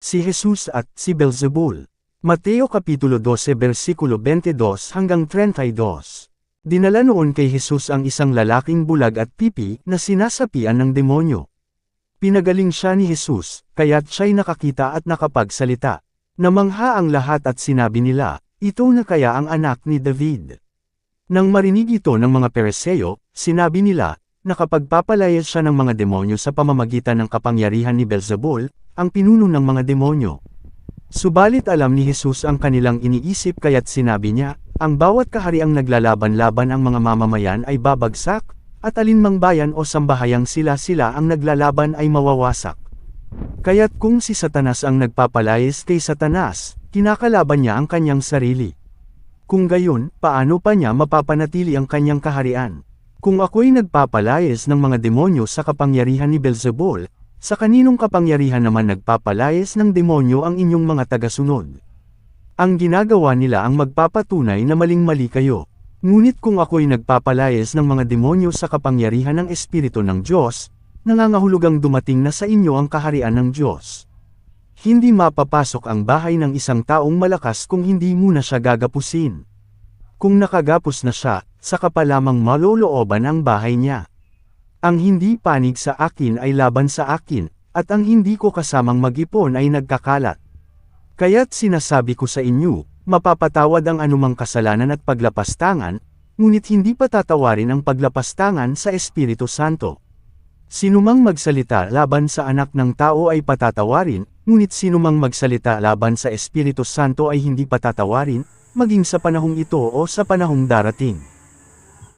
si Jesus at si Beelzebul. Mateo Kapitulo 12 versikulo 22 hanggang 32. Dinala noon kay Jesus ang isang lalaking bulag at pipi na sinasapian ng demonyo. Pinagaling siya ni Jesus, kaya't siya'y nakakita at nakapagsalita. Namangha ang lahat at sinabi nila, ito na kaya ang anak ni David. Nang marinig ito ng mga Pariseo, sinabi nila, nakapagpapalayas siya ng mga demonyo sa pamamagitan ng kapangyarihan ni Beelzebul, ang pinuno ng mga demonyo. Subalit alam ni Jesus ang kanilang iniisip kaya't sinabi niya, ang bawat kahariang naglalaban-laban ang mga mamamayan ay babagsak, at alinmang bayan o sambahayang sila ang naglalaban ay mawawasak. Kaya't kung si Satanas ang nagpapalayas kay Satanas, kinakalaban niya ang kanyang sarili. Kung gayon, paano pa niya mapapanatili ang kanyang kaharian? Kung ako'y nagpapalayas ng mga demonyo sa kapangyarihan ni Beelzebul, sa kaninong kapangyarihan naman nagpapalayas ng demonyo ang inyong mga tagasunod? Ang ginagawa nila ang magpapatunay na maling-mali kayo. Ngunit kung ako'y nagpapalayas ng mga demonyo sa kapangyarihan ng Espiritu ng Diyos, nangangahulugang dumating na sa inyo ang kaharian ng Diyos. Hindi mapapasok ang bahay ng isang taong malakas kung hindi muna siya gagapusin. Kung nakagapos na siya, saka pa lamang malolooban ang bahay niya. Ang hindi panig sa akin ay laban sa akin, at ang hindi ko kasamang mag-ipon ay nagkakalat. Kaya't sinasabi ko sa inyo, mapapatawad ang anumang kasalanan at paglapastangan, ngunit hindi patatawarin ang paglapastangan sa Espiritu Santo. Sinumang magsalita laban sa anak ng tao ay patatawarin, ngunit sinumang magsalita laban sa Espiritu Santo ay hindi patatawarin, maging sa panahong ito o sa panahong darating.